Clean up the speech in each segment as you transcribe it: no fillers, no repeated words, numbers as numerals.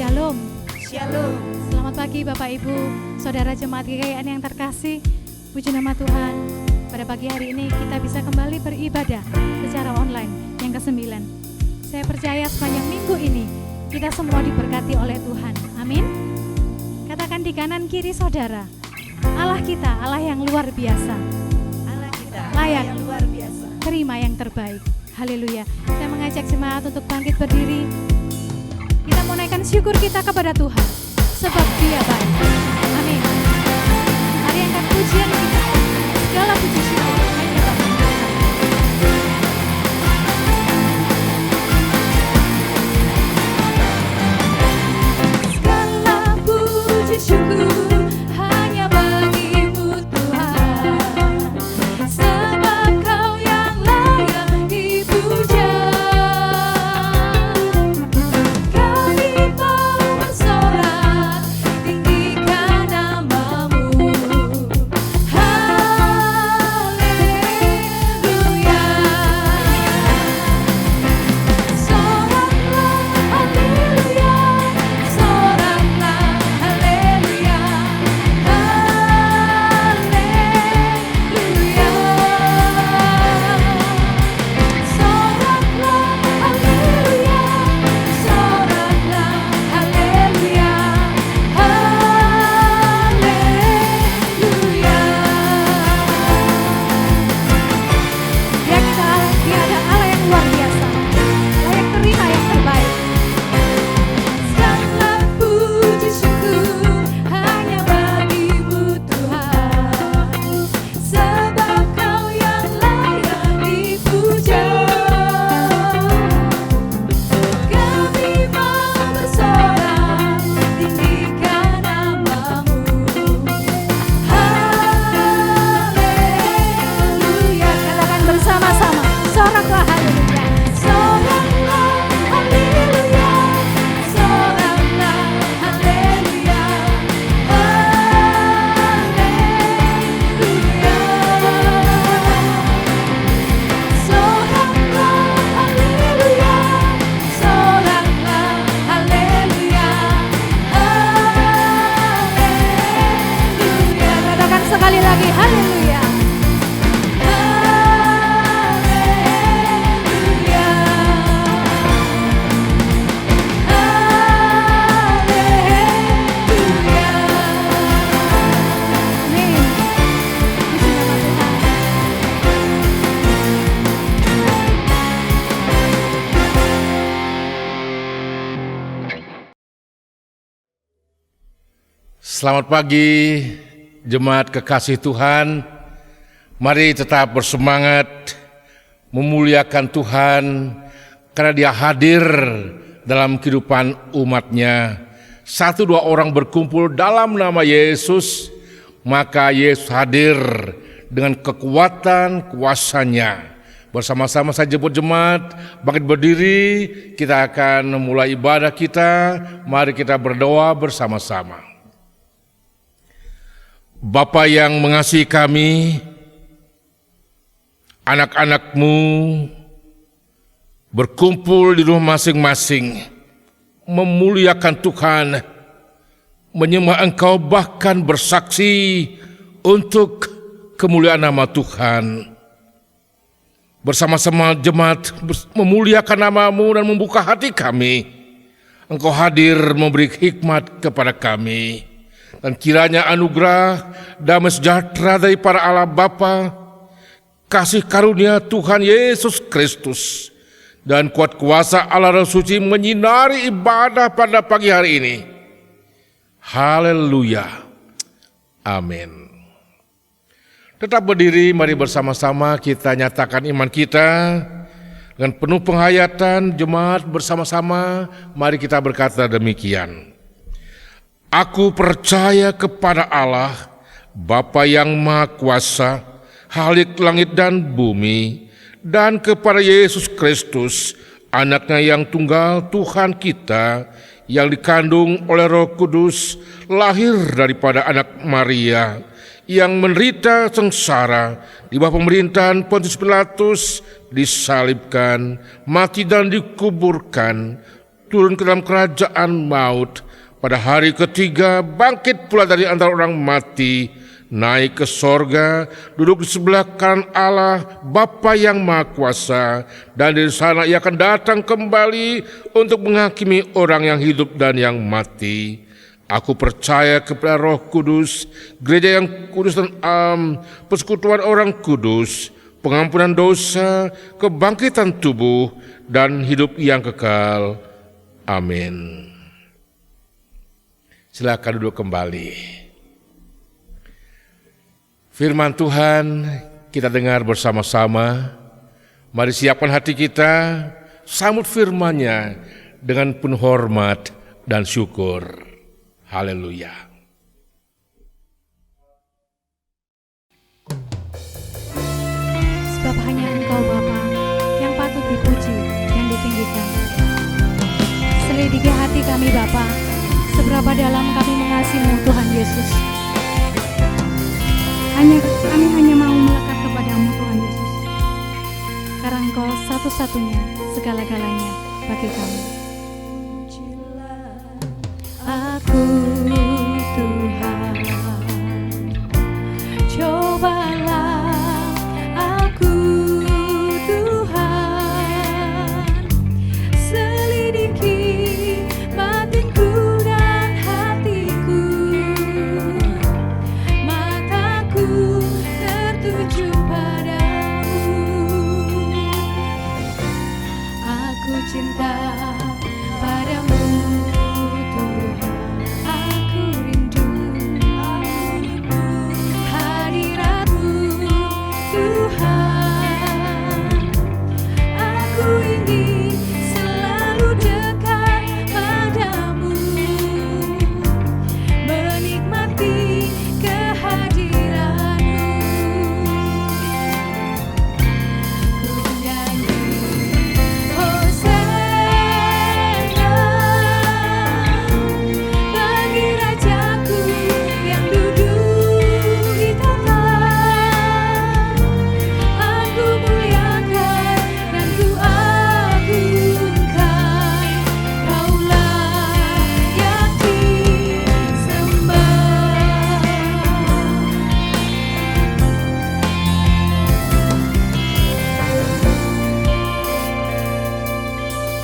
Shalom. Shalom. Selamat pagi Bapak Ibu, Saudara Jemaat GKIN yang terkasih. Puji nama Tuhan. Pada pagi hari ini kita bisa kembali beribadah secara online yang ke-9. Saya percaya sepanjang minggu ini kita semua diberkati oleh Tuhan. Amin. Katakan di kanan kiri saudara, Allah kita, Allah yang luar biasa. Allah kita, Layak yang luar biasa. Terima yang terbaik. Haleluya. Saya mengajak jemaat untuk bangkit berdiri. Kita mau naikkan syukur kita kepada Tuhan, sebab Dia baik. Amin. Mari angkat pujian kita. Segala puji syukur hanya bagi Tuhan. Segala puji syukur hanya bagi-Mu Tuhan, sebab Kau yang layak dipuja. Kami mau bersorak, tinggikan nama-Mu. Haleluya. Soraklah haleluya, soraklah haleluya, haleluya. Soraklah haleluya, soraklah haleluya, haleluya. Ya kita tiada Allah yang luar biasa, layak terima yang terbaik. Segala puji syukur hanya bagi-Mu Tuhan, sebab Kau yang layak dipuja. Kami mau bersorak, tinggikan nama-Mu. Haleluya. Katakan bersama-sama, soraklah haleluya, soraklah haleluya, soraklah haleluya, haleluya. Soraklah haleluya, soraklah haleluya, haleluya. Katakan sekali lagi haleluya. Haleluya. Haleluya. Amin. Puji nama Tuhan. Selamat pagi, jemaat kekasih Tuhan. Mari tetap bersemangat memuliakan Tuhan karena Dia hadir dalam kehidupan umatnya. 1-2 orang berkumpul dalam nama Yesus, maka Yesus hadir dengan kekuatan kuasanya. Bersama-sama saya jemput jemaat, bangkit berdiri, kita akan memulai ibadah kita. Mari kita berdoa bersama-sama. Bapa yang mengasihi kami, anak-anak-Mu berkumpul di rumah masing-masing, memuliakan Tuhan, menyembah Engkau, bahkan bersaksi untuk kemuliaan nama Tuhan. Bersama-sama jemaat memuliakan nama-Mu dan membuka hati kami. Engkau hadir memberi hikmat kepada kami. Dan kiranya anugerah damai sejahtera dari para Allah Bapa, kasih karunia Tuhan Yesus Kristus, dan kuat kuasa Allah Roh Suci menyinari ibadah pada pagi hari ini. Haleluya. Amin. Tetap berdiri, mari bersama-sama kita nyatakan iman kita dengan penuh penghayatan. Jemaat bersama-sama, mari kita berkata demikian. Aku percaya kepada Allah, Bapa yang Maha Kuasa, Khalik langit dan bumi, dan kepada Yesus Kristus, Anak-Nya yang tunggal, Tuhan kita, yang dikandung oleh Roh Kudus, lahir daripada anak Maria, yang menderita sengsara di bawah pemerintahan Pontius Pilatus, disalibkan, mati dan dikuburkan, turun ke dalam kerajaan maut. Pada hari ketiga bangkit pula dari antara orang mati, naik ke sorga, duduk di sebelah kanan Allah Bapa yang Maha Kuasa, dan dari sana ia akan datang kembali untuk menghakimi orang yang hidup dan yang mati. Aku percaya kepada Roh Kudus, gereja yang kudus dan persekutuan orang kudus, pengampunan dosa, kebangkitan tubuh, dan hidup yang kekal. Amin. Silakan duduk kembali. Firman Tuhan kita dengar bersama-sama. Mari siapkan hati kita, sambut firman-Nya dengan penuh hormat dan syukur. Haleluya. Sebab hanya Engkau Bapa yang patut dipuji dan ditinggikan. Selidiki hati kami Bapa, seberapa dalam kami mengasihi-Mu Tuhan Yesus. Kami hanya mau melekat kepadamu Tuhan Yesus, karena Engkau satu-satunya segala-galanya bagi kami. Aku Tuhan, cobalah aku Tuhan, selidiki batinku dan hatiku, mataku tertuju padamu. Aku cinta padamu Tuhan, aku rindu hadirat-Mu Tuhan. Aku ingin selalu dekat padamu, menikmati kehadiran-Mu. Ku nyanyi Hosana bagi Rajaku yang duduk di tahta. Aku muliakan dan ku agungkan, Kaulah yang disembah.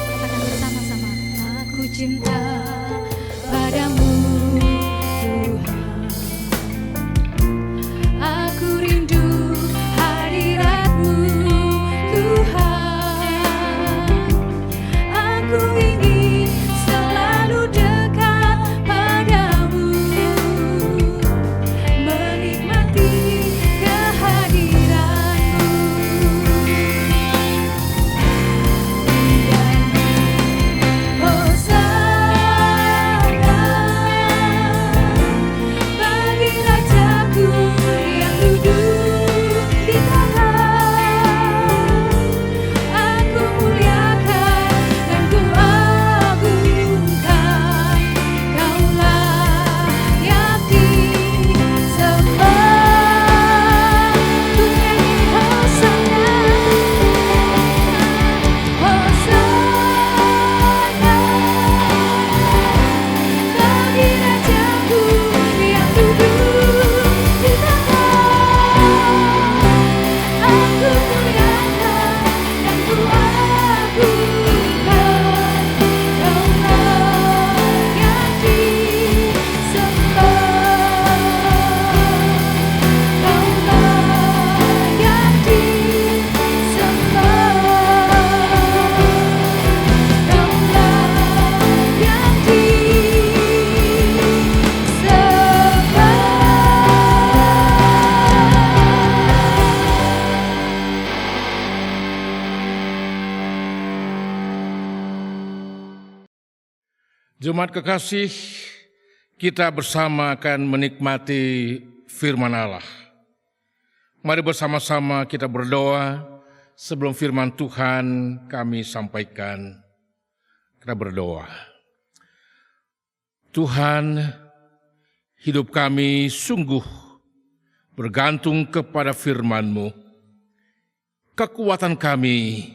Katakan bersama-sama, aku cinta padamu Tuhan, aku rindu hadirat-Mu Tuhan. Aku ingin selalu dekat padamu, menikmati kehadiran-Mu. Hosana bagi Rajaku yang duduk di tahta. Aku muliakan dan ku agungkan, Kaulah yang disembah. Ku nyanyi Hosana, Hosana bagi Rajaku yang duduk di tahta. Aku muliakan dan ku agungkan, Kaulah yang disembah. Kaulah yang disembah. Kaulah yang Jemaat kekasih, kita bersama akan menikmati firman Allah. Mari bersama-sama kita berdoa sebelum firman Tuhan kami sampaikan. Kita berdoa. Tuhan, hidup kami sungguh bergantung kepada firman-Mu. Kekuatan kami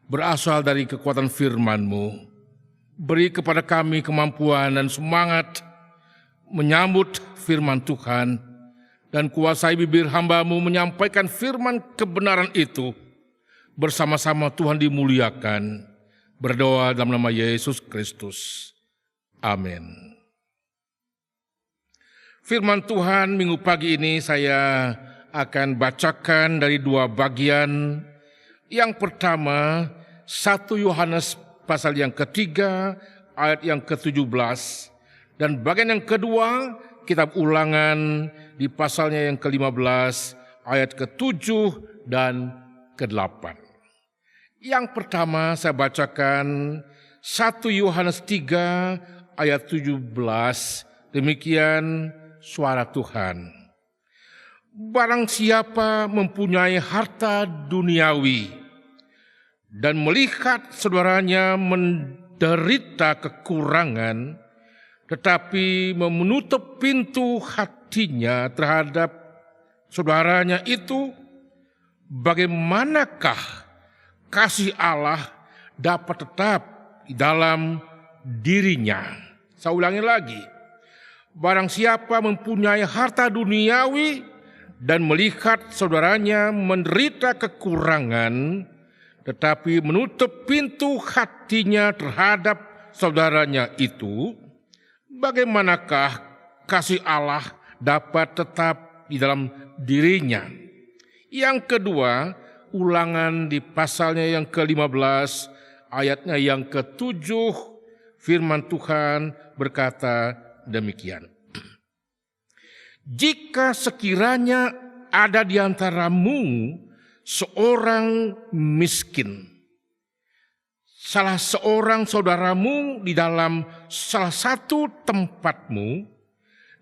berasal dari kekuatan firman-Mu. Beri kepada kami kemampuan dan semangat menyambut firman Tuhan, dan kuasai bibir hamba-Mu menyampaikan firman kebenaran itu. Bersama-sama Tuhan dimuliakan. Berdoa dalam nama Yesus Kristus. Amin. Firman Tuhan minggu pagi ini saya akan bacakan dari dua bagian. Yang pertama, 1 Yohanes pasal yang ketiga, ayat yang ke-17. Dan bagian yang kedua, kitab Ulangan di pasalnya yang ke-15, ayat ke-7 dan ke-8. Yang pertama saya bacakan 1 Yohanes 3, ayat 17. Demikian suara Tuhan. Barang siapa mempunyai harta duniawi dan melihat saudaranya menderita kekurangan, tetapi menutup pintu hatinya terhadap saudaranya itu, bagaimanakah kasih Allah dapat tetap di dalam dirinya? Saya ulangi lagi. Barang siapa mempunyai harta duniawi dan melihat saudaranya menderita kekurangan, tetapi menutup pintu hatinya terhadap saudaranya itu, bagaimanakah kasih Allah dapat tetap di dalam dirinya? Yang kedua, Ulangan di pasalnya yang ke-15, ayatnya yang ke-7, firman Tuhan berkata demikian. Jika sekiranya ada di antaramu seorang miskin, salah seorang saudaramu di dalam salah satu tempatmu,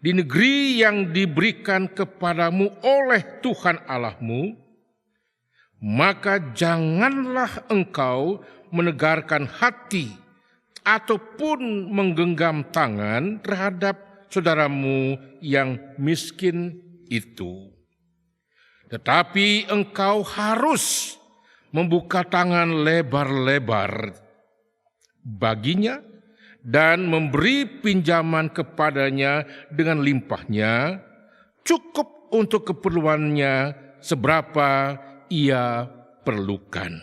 di negeri yang diberikan kepadamu oleh Tuhan Allahmu, maka janganlah engkau menegarkan hati ataupun menggenggam tangan terhadap saudaramu yang miskin itu. Tetapi engkau harus membuka tangan lebar-lebar baginya dan memberi pinjaman kepadanya dengan limpahnya, cukup untuk keperluannya seberapa ia perlukan.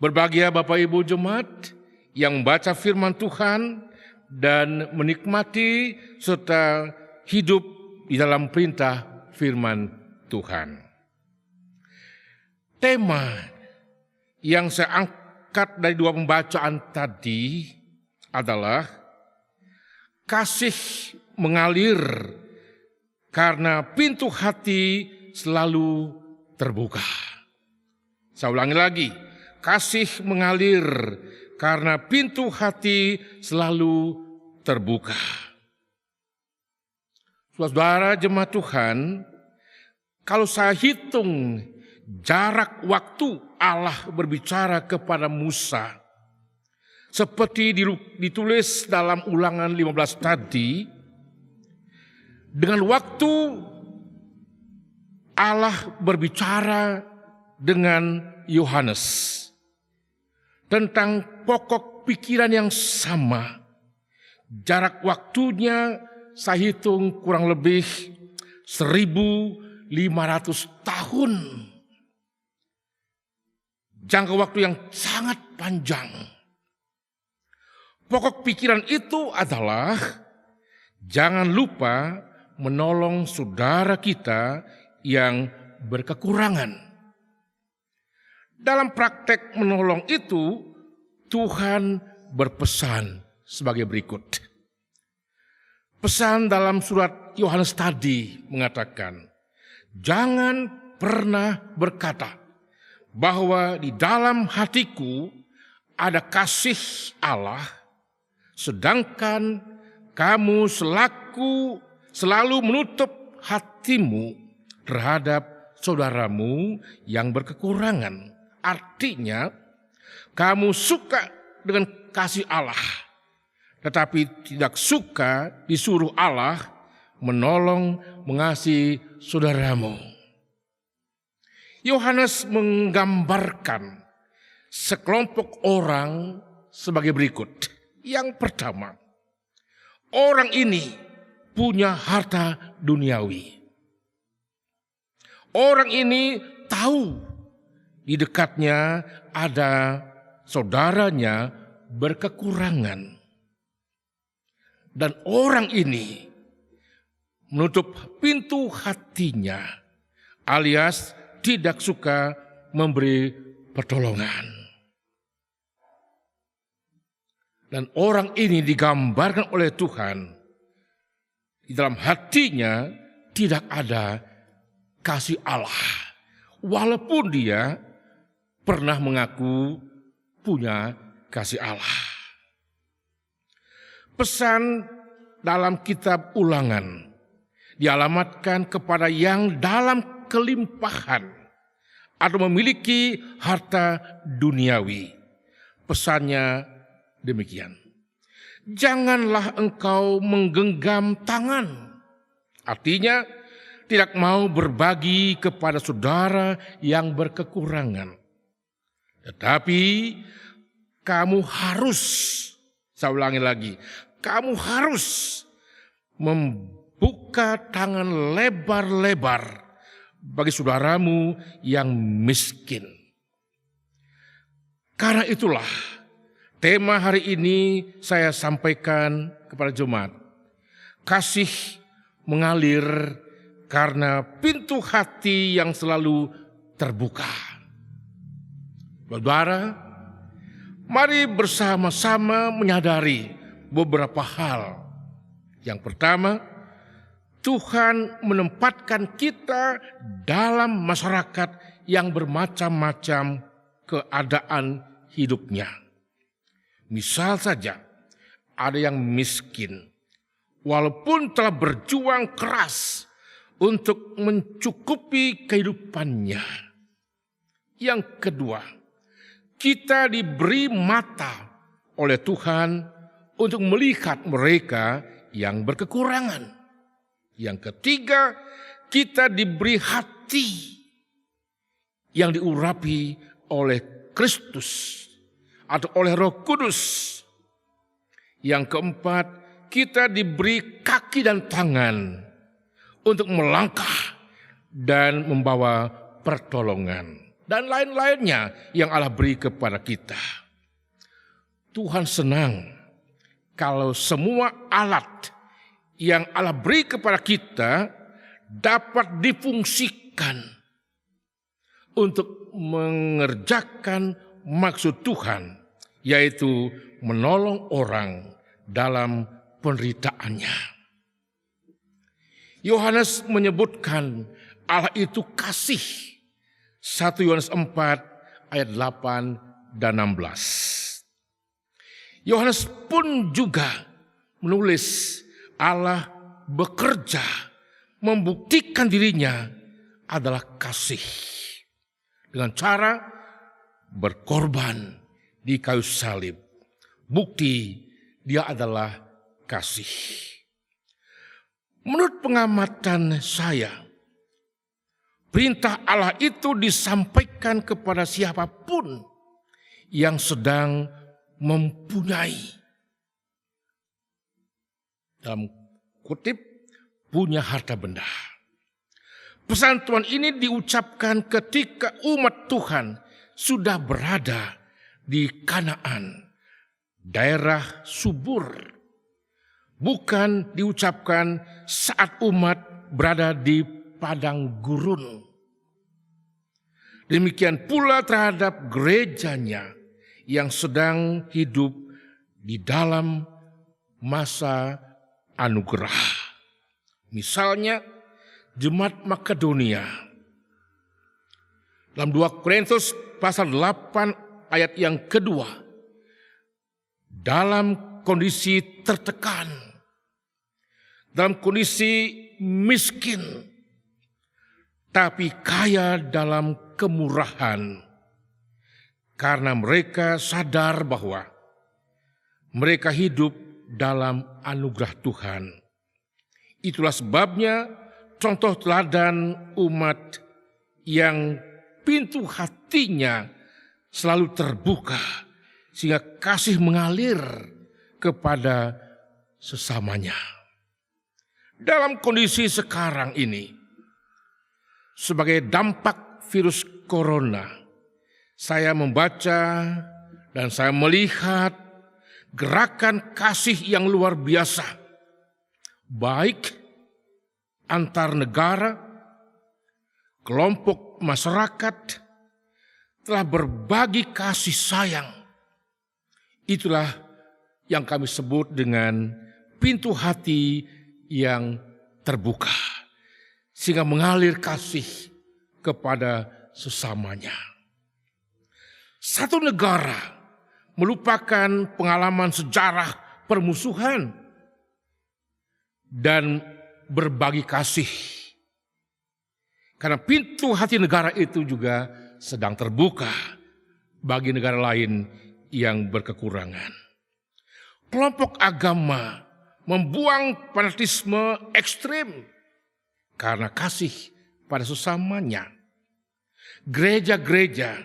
Berbahagia Bapak Ibu Jemaat yang membaca firman Tuhan dan menikmati serta hidup di dalam perintah firman Tuhan. Tema yang saya angkat dari dua pembacaan tadi adalah kasih mengalir karena pintu hati selalu terbuka. Saya ulangi lagi, kasih mengalir karena pintu hati selalu terbuka. Saudara jemaat Tuhan, kalau saya hitung jarak waktu Allah berbicara kepada Musa, seperti ditulis dalam Ulangan 15 tadi, dengan waktu Allah berbicara dengan Yohanes tentang pokok pikiran yang sama. Jarak waktunya saya hitung kurang lebih 1.500 tahun. Jangka waktu yang sangat panjang. Pokok pikiran itu adalah jangan lupa menolong saudara kita yang berkekurangan. Dalam praktek menolong itu, Tuhan berpesan sebagai berikut. Pesan dalam surat Yohanes tadi mengatakan, jangan pernah berkata bahwa di dalam hatiku ada kasih Allah, sedangkan kamu selalu menutup hatimu terhadap saudaramu yang berkekurangan. Artinya, kamu suka dengan kasih Allah, tetapi tidak suka disuruh Allah menolong mengasihi saudaramu. Yohanes menggambarkan sekelompok orang sebagai berikut. Yang pertama, orang ini punya harta duniawi. Orang ini tahu di dekatnya ada saudaranya berkekurangan. Dan orang ini menutup pintu hatinya, alias tidak suka memberi pertolongan. Dan orang ini digambarkan oleh Tuhan, di dalam hatinya tidak ada kasih Allah. Walaupun dia pernah mengaku punya kasih Allah. Pesan dalam kitab Ulangan dialamatkan kepada yang dalam kelimpahan atau memiliki harta duniawi. Pesannya demikian. Janganlah engkau menggenggam tangan. Artinya tidak mau berbagi kepada saudara yang berkekurangan. Tetapi kamu harus, saya ulangi lagi, kamu harus membuka tangan lebar-lebar bagi saudaramu yang miskin. Karena itulah tema hari ini saya sampaikan kepada jemaat. Kasih mengalir karena pintu hati yang selalu terbuka. Saudara, mari bersama-sama menyadari beberapa hal. Yang pertama, Tuhan menempatkan kita dalam masyarakat yang bermacam-macam keadaan hidupnya. Misal saja, ada yang miskin, walaupun telah berjuang keras untuk mencukupi kehidupannya. Yang kedua, kita diberi mata oleh Tuhan untuk melihat mereka yang berkekurangan. Yang ketiga, kita diberi hati yang diurapi oleh Kristus atau oleh Roh Kudus. Yang keempat, kita diberi kaki dan tangan untuk melangkah dan membawa pertolongan. Dan lain-lainnya yang Allah beri kepada kita. Tuhan senang kalau semua alat yang Allah beri kepada kita dapat difungsikan untuk mengerjakan maksud Tuhan, yaitu menolong orang dalam penderitaannya. Yohanes menyebutkan Allah itu kasih. 1 Yohanes 4 ayat 8 dan 16. Yohanes pun juga menulis Allah bekerja membuktikan dirinya adalah kasih dengan cara berkorban di kayu salib. Bukti dia adalah kasih. Menurut pengamatan saya, perintah Allah itu disampaikan kepada siapapun yang sedang mempunyai, dalam kutip, punya harta benda. Pesan Tuhan ini diucapkan ketika umat Tuhan sudah berada di Kanaan, daerah subur. Bukan diucapkan saat umat berada di padang gurun. Demikian pula terhadap gerejanya yang sedang hidup di dalam masa anugerah. Misalnya Jemaat Makedonia. Dalam 2 Korintus pasal 8 ayat yang kedua. Dalam kondisi tertekan. Dalam kondisi miskin. Tapi kaya dalam kemurahan. Karena mereka sadar bahwa mereka hidup dalam anugerah Tuhan. Itulah sebabnya contoh teladan umat yang pintu hatinya selalu terbuka sehingga kasih mengalir kepada sesamanya. Dalam kondisi sekarang ini, sebagai dampak virus corona, saya membaca dan saya melihat gerakan kasih yang luar biasa, baik antar negara, kelompok masyarakat, telah berbagi kasih sayang. Itulah yang kami sebut dengan pintu hati yang terbuka, sehingga mengalir kasih kepada sesamanya. Satu negara melupakan pengalaman sejarah permusuhan dan berbagi kasih. Karena pintu hati negara itu juga sedang terbuka bagi negara lain yang berkekurangan. Kelompok agama membuang fanatisme ekstrim karena kasih pada sesamanya. Gereja-gereja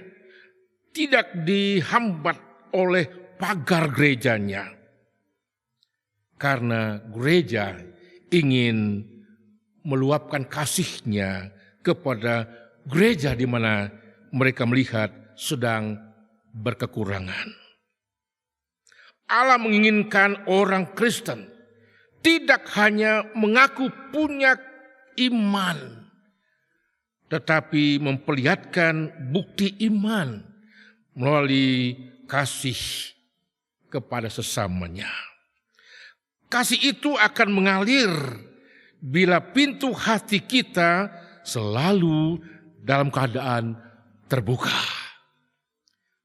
tidak dihambat oleh pagar gerejanya, karena gereja ingin meluapkan kasihnya kepada gereja di mana mereka melihat sedang berkekurangan. Allah menginginkan orang Kristen tidak hanya mengaku punya iman, tetapi memperlihatkan bukti iman melalui kasih kepada sesamanya. Kasih itu akan mengalir bila pintu hati kita selalu dalam keadaan terbuka.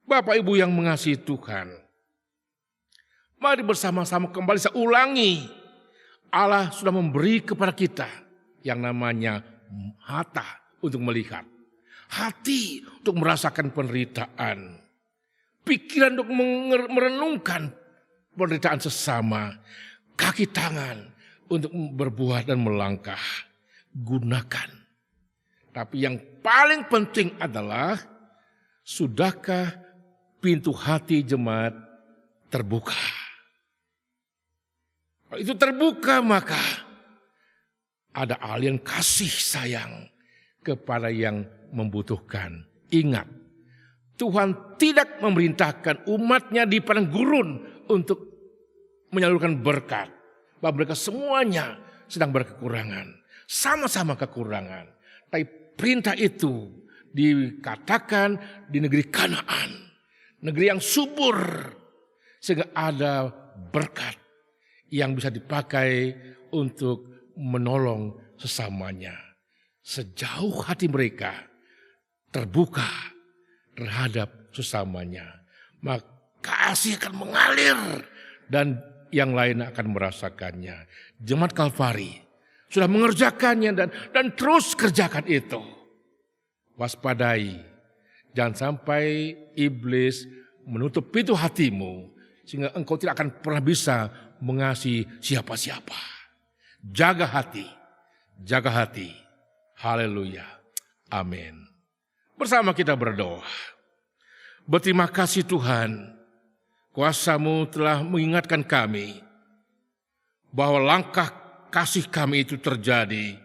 Bapak Ibu yang mengasihi Tuhan, mari bersama-sama kembali saya ulangi. Allah sudah memberi kepada kita yang namanya mata untuk melihat, hati untuk merasakan penderitaan, pikiran untuk merenungkan penderitaan sesama, kaki tangan untuk berbuat dan melangkah. Gunakan. Tapi yang paling penting adalah, sudahkah pintu hati jemaat terbuka? Kalau itu terbuka, maka ada aliran kasih sayang kepada yang membutuhkan. Ingat, Tuhan tidak memerintahkan umatnya di padang gurun untuk menyalurkan berkat. Bahwa mereka semuanya sedang berkekurangan. Sama-sama kekurangan. Tapi perintah itu dikatakan di negeri Kanaan. Negeri yang subur. Sehingga ada berkat yang bisa dipakai untuk menolong sesamanya. Sejauh hati mereka terbuka terhadap sesamanya, maka kasih akan mengalir dan yang lain akan merasakannya. Jemaat Kalvari sudah mengerjakannya dan terus kerjakan itu. Waspadai, jangan sampai iblis menutup pintu hatimu sehingga engkau tidak akan pernah bisa mengasihi siapa-siapa. Jaga hati, jaga hati. Haleluya. Amin. Bersama kita berdoa. Berterima kasih Tuhan, kuasa-Mu telah mengingatkan kami bahwa langkah kasih kami itu terjadi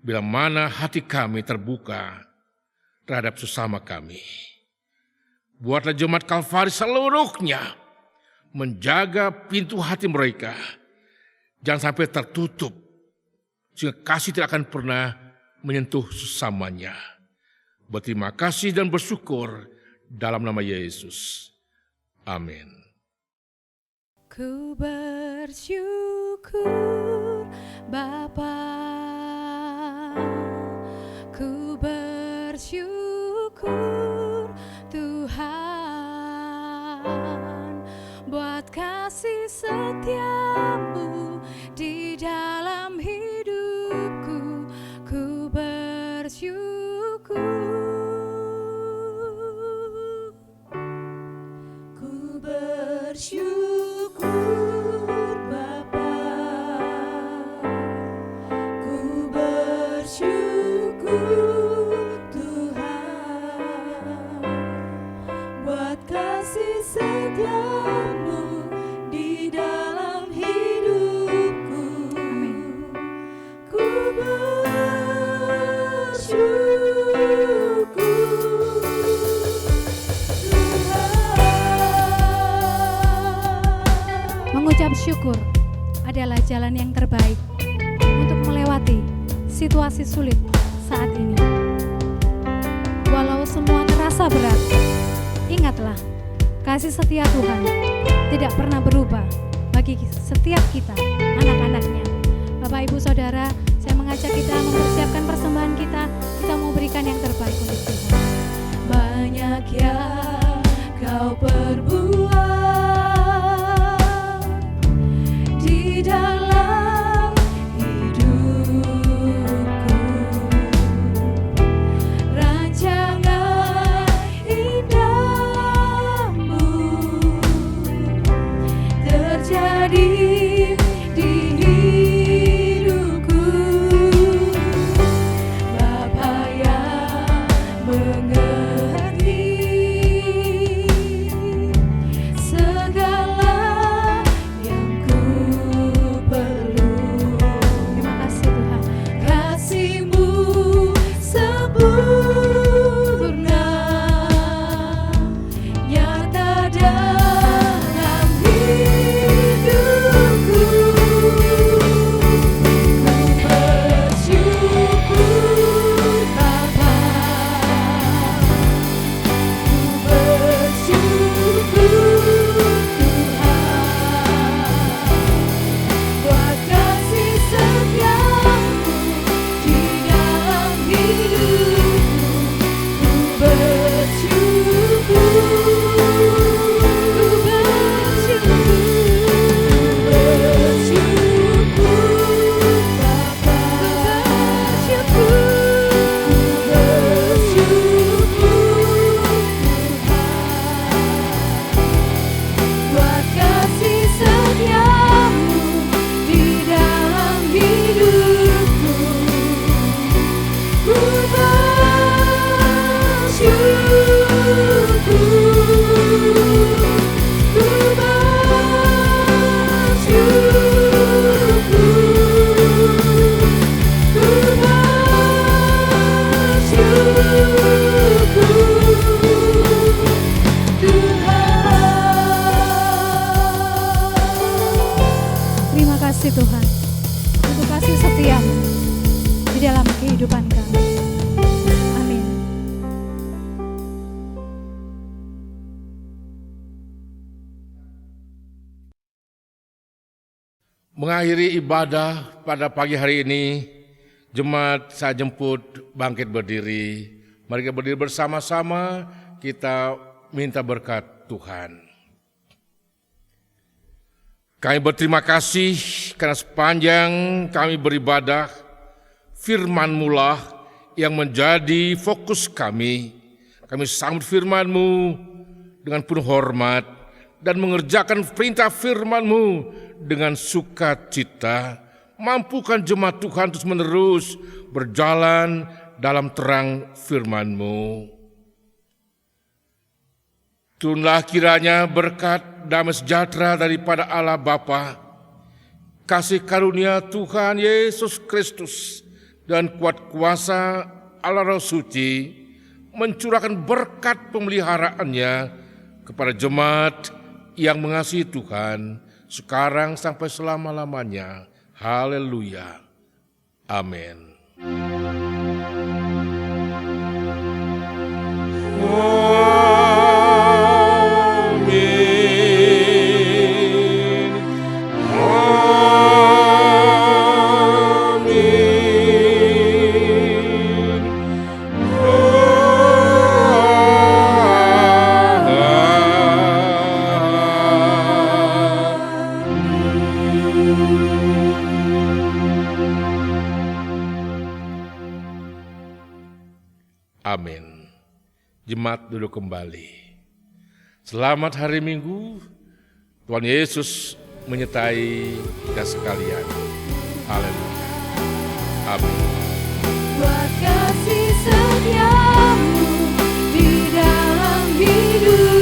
bila mana hati kami terbuka terhadap sesama kami. Buatlah jemaat Kalvari seluruhnya menjaga pintu hati mereka. Jangan sampai tertutup, sehingga kasih tidak akan pernah menyentuh sesamanya. Berterima kasih dan bersyukur dalam nama Yesus. Amin. Ku bersyukur Bapa, ku bersyukur Tuhan, buat kasih setiamu di dalam hidupku. Ku bersyukur, Ku bersyukur Bapa, ku bersyukur Tuhan, buat kasih setiamu di mengucap syukur adalah jalan yang terbaik untuk melewati situasi sulit saat ini. Walau semua terasa berat, ingatlah kasih setia Tuhan tidak pernah berubah bagi setiap kita, anak-anaknya. Bapak, Ibu, Saudara, saya mengajak kita mempersiapkan persembahan kita. Kita mau berikan yang terbaik untuk Tuhan. Banyak yang kau perbuat di dalam hidupku, rancangan indahmu terjadi di hidupku. Bapa yang mengerti segala yang ku perlu. Terima kasih Tuhan. Kasih-Mu sempurna, nyata dalam hidupku. Ku bersyukur Bapa, ku bersyukur Tuhan, buat kasih setiamu di dalam hidupku. Ku bersyukur, Bapa, buat kasih setiamu di dalam hidupku. Ku bersyukur, ku Terima kasih Tuhan untuk kasih setiamu di dalam kehidupan kami. Amin. Mengakhiri ibadah pada pagi hari ini, jemaat saya jemput bangkit berdiri. Mari kita berdiri bersama-sama, kita minta berkat Tuhan. Kami berterima kasih karena sepanjang kami beribadah, firman-Mu lah yang menjadi fokus kami. Kami sambut firman-Mu dengan penuh hormat dan mengerjakan perintah firman-Mu dengan sukacita. Mampukan jemaat Tuhan terus menerus berjalan dalam terang firman-Mu. Turunlah kiranya berkat damai sejahtera daripada Allah Bapa, kasih karunia Tuhan Yesus Kristus, dan kuat kuasa Allah Roh Suci mencurahkan berkat pemeliharaannya kepada jemaat yang mengasihi Tuhan sekarang sampai selama-lamanya. Haleluya. Amin. Amin. Jemaat duduk kembali. Selamat hari Minggu. Tuhan Yesus menyertai kita sekalian. Haleluya. Amin. Buat kasih setiamu di dalam hidup.